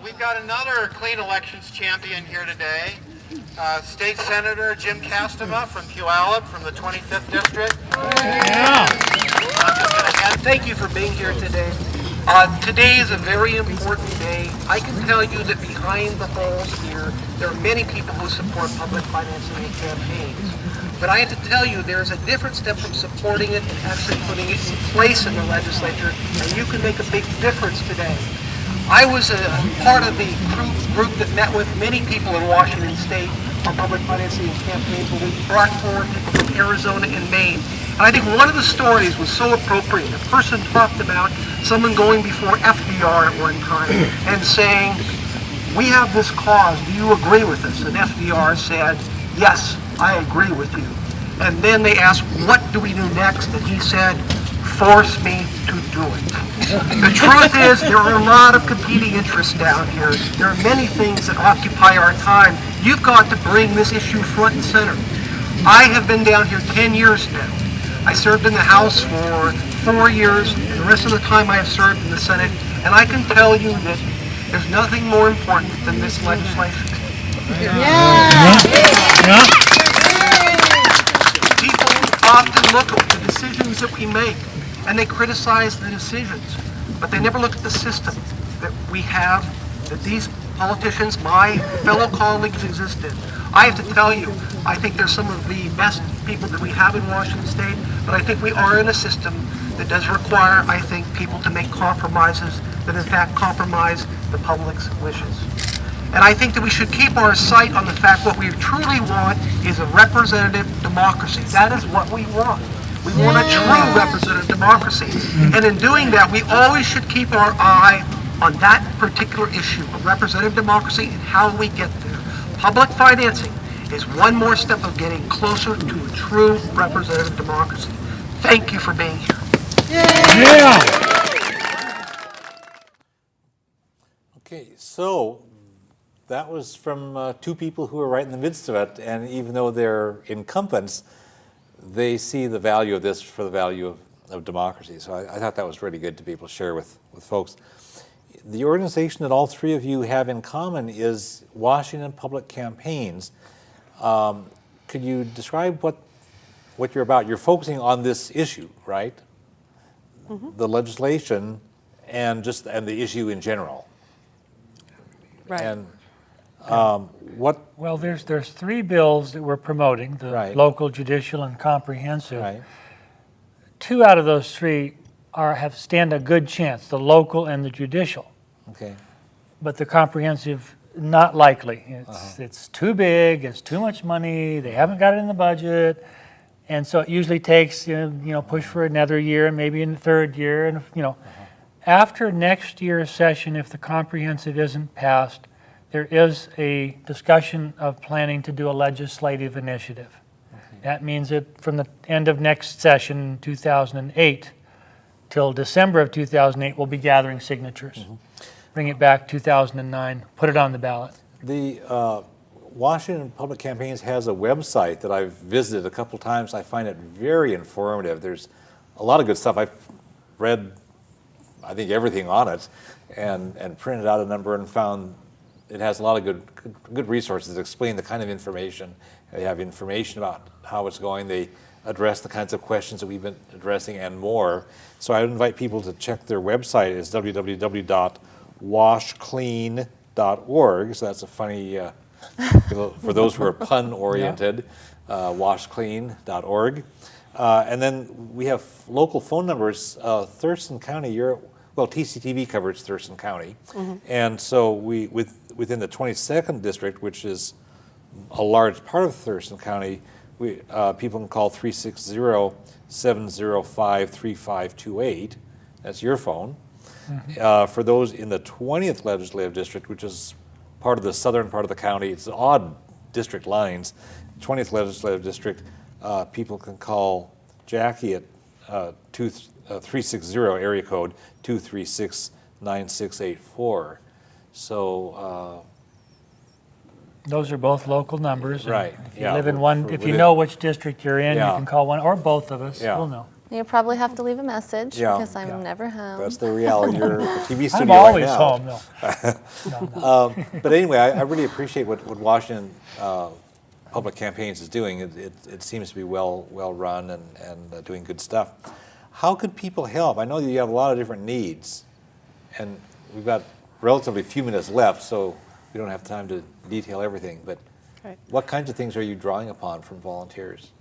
E: we've got another clean elections champion here today. State Senator Jim Castema from Puyallup from the 25th District.
F: And thank you for being here today. Today is a very important day. I can tell you that behind the halls here, there are many people who support public financing and campaigns. But I have to tell you, there's a different step from supporting it and actually putting it in place in the legislature, and you can make a big difference today. I was a part of the group that met with many people in Washington State on public financing and campaigns when we brought forward people from Arizona and Maine. And I think one of the stories was so appropriate. A person talked about someone going before FDR at one time and saying,
G: we have this clause, do you agree with us? And FDR said, yes, I agree with you. And then they asked, what do we do next? And he said, force me to do it. The truth is, there are a lot of competing interests down here. There are many things that occupy our time. You've got to bring this issue front and center. I have been down here 10 years now. I served in the House for 4 years, and the rest of the time I have served in the Senate, and I can tell you that there's nothing more important than this legislation. People often look at the decisions that we make, and they criticize the decisions, but they never look at the system that we have, that these politicians, my fellow colleagues, exist in. I have to tell you, I think they're some of the best people that we have in Washington State, but I think we are in a system that does require, I think, people to make compromises that in fact compromise the public's wishes. And I think that we should keep our sight on the fact what we truly want is a representative democracy. That is what we want. We want a true representative democracy. And in doing that, we always should keep our eye on that particular issue of representative democracy and how we get there. Public financing is one more step of getting closer to a true representative democracy. Thank you for being here.
A: Okay, so that was from two people who are right in the midst of it, and even though they're incumbents, they see the value of this for the value of democracy. So I thought that was really good to be able to share with folks. The organization that all three of you have in common is Washington Public Campaigns. Could you describe what you're about? You're focusing on this issue, right? Mm-hmm. The legislation and the issue in general.
B: Right.
A: And
C: Well, there's three bills that we're promoting, the
A: Right.
C: local, judicial, and comprehensive.
A: Right.
C: Two out of those three stand a good chance, the local and the judicial.
A: Okay.
C: But the comprehensive, not likely. It's too big, it's too much money, they haven't got it in the budget, and so it usually takes, push for another year, maybe in the third year, and after next year's session, if the comprehensive isn't passed, there is a discussion of planning to do a legislative initiative. Okay. That means that from the end of next session, 2008, till December of 2008, we'll be gathering signatures. Mm-hmm. Bring it back 2009, put it on the ballot.
A: The Washington Public Campaigns has a website that I've visited a couple times. I find it very informative. There's a lot of good stuff. I've read, I think, everything on it, and printed out a number and found it has a lot of good resources that explain the kind of information. They have information about how it's going. They address the kinds of questions that we've been addressing and more. So I would invite people to check their website. It's www.washclean.org. So that's a funny, for those who are pun-oriented, washclean.org. And then we have local phone numbers. Thurston County, TCTV covers Thurston County. Mm-hmm. And so within the 22nd district, which is a large part of Thurston County, people can call 360-705-3528. That's your phone. Mm-hmm. For those in the 20th legislative district, which is part of the southern part of the county, it's odd district lines. 20th legislative district, people can call Jackie at 360 area code 236-9684. So.
C: Those are both local numbers.
A: Right.
C: If you live in one, if you know which district you're in, you can call one or both of us. We'll know.
D: You probably have to leave a message because I'm never home.
A: That's the reality. You're at the TV studio
C: I'm always home. No.
A: No. But anyway, I really appreciate what Washington Public Campaigns is doing. It seems to be well run and doing good stuff. How could people help? I know that you have a lot of different needs, and we've got relatively few minutes left, so we don't have time to detail everything. But what kinds of things are you drawing upon from volunteers?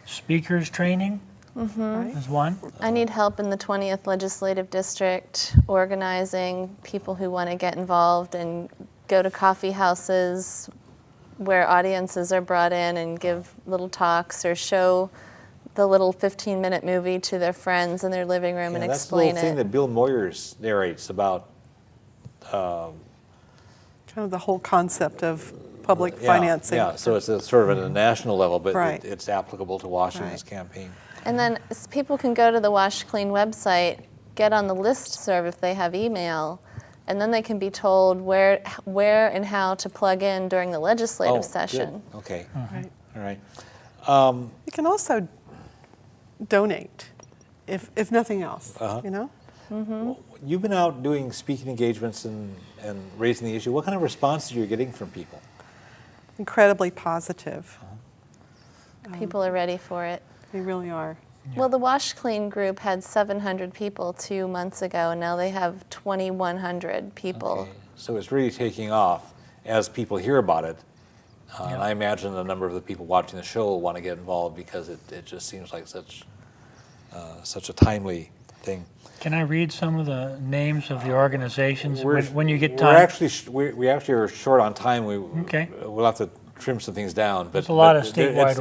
C: Speakers training is one.
D: I need help in the 20th Legislative District, organizing people who want to get involved and go to coffee houses where audiences are brought in and give little talks or show the little 15-minute movie to their friends in their living room and explain it.
A: That's the little thing that Bill Moyers narrates about
B: kind of the whole concept of public
A: Yeah,
B: financing.
A: Yeah, so it's a sort of at a national level, but
B: Right.
A: it's applicable to Washington's
B: Right.
A: campaign.
D: And then people can go to the Wash Clean website, get on the listserv if they have email, and then they can be told where and how to plug in during the legislative
A: Oh, good.
D: session.
A: Okay,
B: Right.
A: all right.
B: You can also donate, if nothing else,
A: Uh-huh.
B: you know?
A: You've been out doing speaking engagements and raising the issue. What kind of responses are you getting from people?
B: Incredibly positive.
D: People are ready for it.
B: They really are.
D: Well, the Wash Clean group had 700 people 2 months ago, and now they have 2,100 people.
A: Okay, so it's really taking off as people hear about it. And I imagine a number of the people watching the show will want to get involved because it just seems like such a timely thing.
C: Can I read some of the names of the organizations
A: We're-
C: when you get
A: We're
C: time?
A: actually we actually are short on time.
C: Okay.
A: We'll have to trim some things down. But
C: There's a lot of
A: but
C: statewide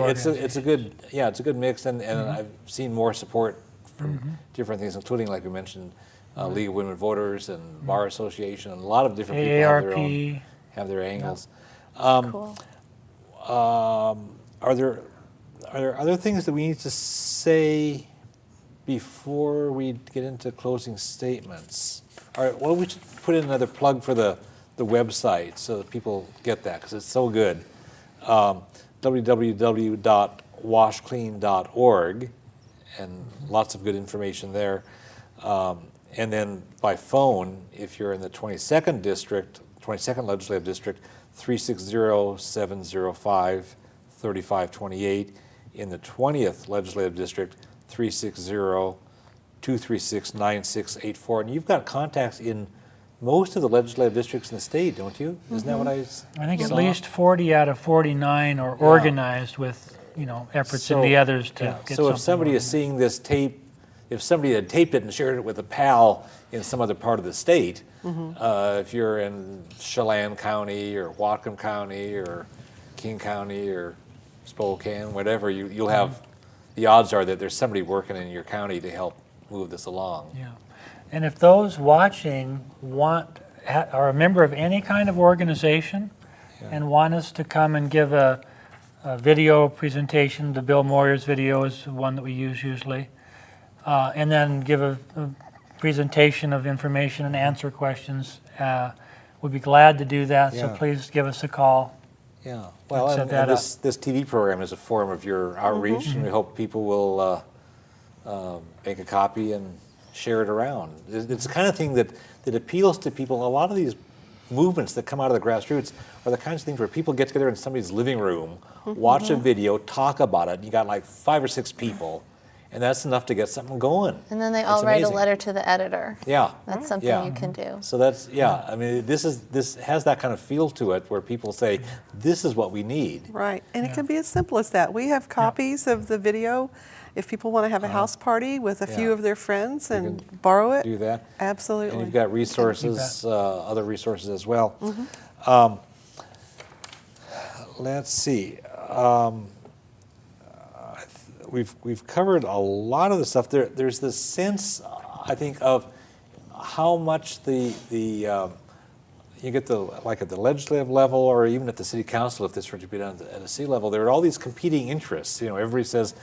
A: it's a good mix, and I've seen more support from different things, including, like we mentioned, League of Women Voters and Bar Association, and a lot of different people
C: AARP.
A: have their angles.
D: Cool.
A: Are there other things that we need to say before we get into closing statements? All right, well, we should put in another plug for the website so that people get that, because it's so good. www.washclean.org, and lots of good information there. And then by phone, if you're in the 22nd district, 22nd legislative district, 360-705-3528. In the 20th legislative district, 360-236-9684. And you've got contacts in most of the legislative districts in the state, don't you? Isn't that what
C: I think at
A: saw?
C: least 40 out of 49 are organized with, efforts in the others to get
A: So if somebody is
C: organized.
A: seeing this tape, if somebody had taped it and shared it with a pal in some other part of the state, if you're in Chelan County or Whatcom County or King County or Spokane, whatever, you'll have, the odds are that there's somebody working in your county to help move this along.
C: Yeah. And if those watching are a member of any kind of organization and want us to come and give a video presentation, the Bill Moyers video is the one that we use usually, and then give a presentation of information and answer questions, we'd be glad to do that, so
A: Yeah.
C: please give us a call.
A: Yeah, well,
C: Set
A: and
C: that
A: this TV program is a form of your outreach, and we hope people will make a copy and share it around. It's the kind of thing that appeals to people. A lot of these movements that come out of the grassroots are the kinds of things where people get together in somebody's living room, watch a video, talk about it. You got like 5 or 6 people, and that's enough to get something going.
D: And then they
A: It's
D: all write
A: amazing.
D: a letter to the editor.
A: Yeah.
D: That's something
A: Yeah.
D: you can do.
A: So that's, I mean, this has that kind of feel to it where people say, this is what we need.
B: Right, and it can be as simple as that. We have copies of the video. If people want to have a house party with a few
A: Yeah.
B: of their friends and
A: can
B: borrow it,
A: Do that.
B: absolutely.
A: And you've got resources, other resources as well. Let's see. We've covered a lot of the stuff. There's this sense, I think, of how much you get like at the legislative level or even at the city council, if this were to be done at a city level, there are all these competing interests. Everybody says,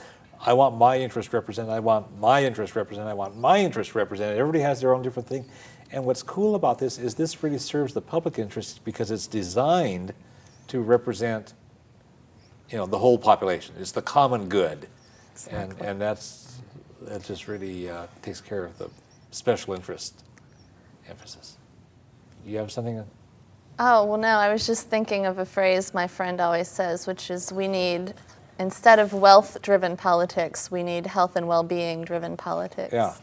A: I want my interest represented, I want my interest represented, I want my interest represented. Everybody has their own different thing. And what's cool about this is this really serves the public interest because it's designed to represent, the whole population. It's the common good.
B: Exactly.
A: And that just really takes care of the special interest emphasis. You have something?
D: Oh, well, no, I was just thinking of a phrase my friend always says, which is we need, instead of wealth-driven politics, we need health and well-being-driven politics.
A: Yeah.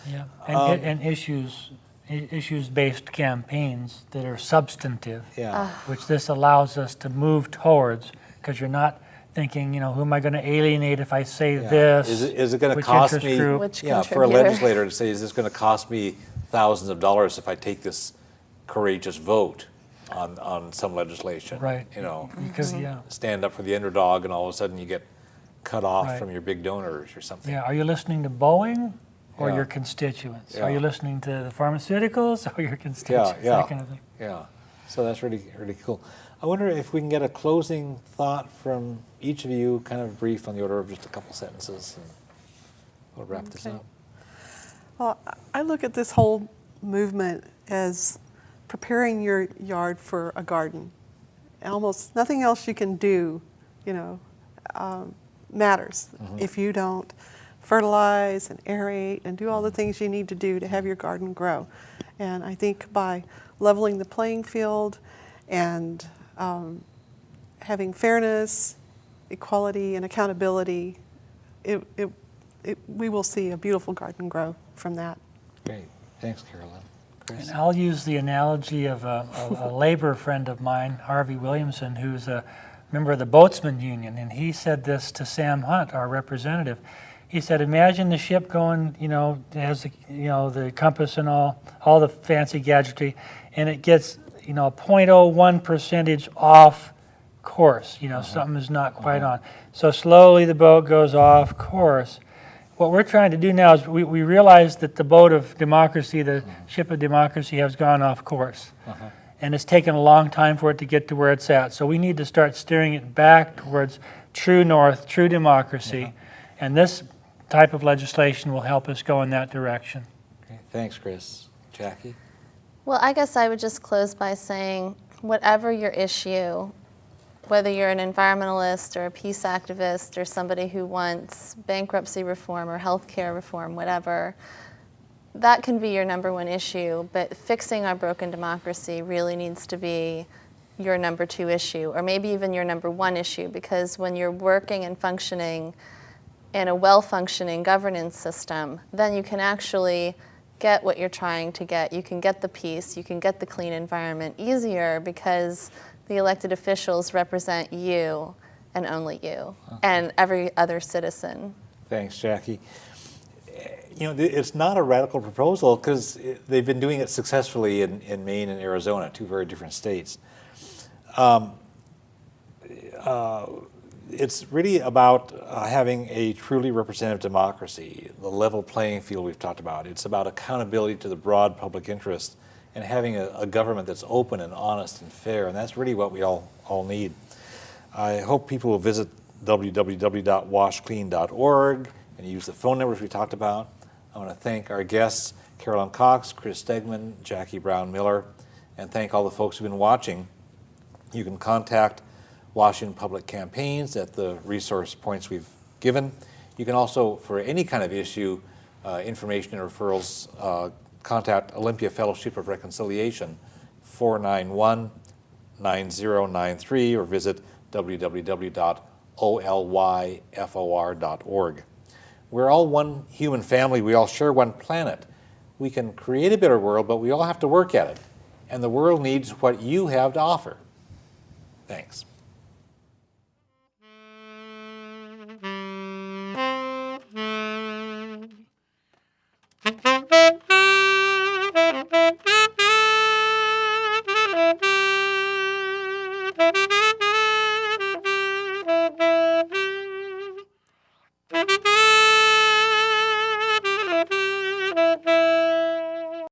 C: Yeah, and issues-based campaigns that are substantive,
A: Yeah.
C: which this allows us to move towards, because you're not thinking, who am I going to alienate if I say
A: Yeah.
C: this?
A: Is it going to
C: which
A: cost
C: interest
A: me?
C: group?
D: Which
A: For a
D: contributor.
A: legislator to say, is this going to cost me thousands of dollars if I take this courageous vote on some legislation?
C: Right. Because,
A: Stand up for the underdog, and all of a sudden you get cut off
C: Right.
A: from your big donors or something.
C: yeah. Are you listening to Boeing or
A: Yeah.
C: your constituents?
A: Yeah.
C: Are you listening to the pharmaceuticals or your constituents?
A: Yeah,
C: That kind of thing.
A: yeah. So that's really, really cool. I wonder if we can get a closing thought from each of you, kind of brief on the order of just a couple sentences, and we'll wrap this
B: Okay.
A: up.
B: Well, I look at this whole movement as preparing your yard for a garden. Almost nothing else you can do, matters if you don't fertilize and aerate and do all the things you need to do to have your garden grow. And I think by leveling the playing field and having fairness, equality, and accountability, we will see a beautiful garden grow from that.
A: Great. Thanks, Carolyn. Chris?
C: And I'll use the analogy of a labor friend of mine, Harvey Williamson, who's a member of the Boatsman Union, and he said this to Sam Hunt, our representative. He said, imagine the ship going, it has the compass and all the fancy gadgetry, and it gets, 0.01% off course. Something is not quite on. So slowly the boat goes off course. What we're trying to do now is we realize that the boat of democracy, the ship of democracy, has gone off course. And it's taken a long time for it to get to where it's at. So we need to start steering it back towards true north, true democracy. And this type of legislation will help us go in that direction.
A: Okay. Thanks, Chris. Jackie?
D: Well, I guess I would just close by saying, whatever your issue, whether you're an environmentalist or a peace activist or somebody who wants bankruptcy reform or healthcare reform, whatever, that can be your number one issue, but fixing our broken democracy really needs to be your number two issue, or maybe even your number one issue, because when you're working and functioning in a well-functioning governance system, then you can actually get what you're trying to get. You can get the peace, you can get the clean environment easier because the elected officials represent you and only you and every other citizen.
A: Thanks, Jackie. It's not a radical proposal because they've been doing it successfully in Maine and Arizona, two very different states. It's really about having a truly representative democracy, the level playing field we've talked about. It's about accountability to the broad public interest and having a government that's open and honest and fair, and that's really what we all need. I hope people will visit www.washclean.org and use the phone numbers we talked about. I want to thank our guests, Carolyn Cox, Chris Stegman, Jaqui Brown-Miller, and thank all the folks who've been watching. You can contact Washington Public Campaigns at the resource points we've given. You can also, for any kind of issue, information and referrals, contact Olympia Fellowship of Reconciliation, 491-9093, or visit www.olyfor.org. We're all one human family. We all share one planet. We can create a better world, but we all have to work at it. And the world needs what you have to offer. Thanks.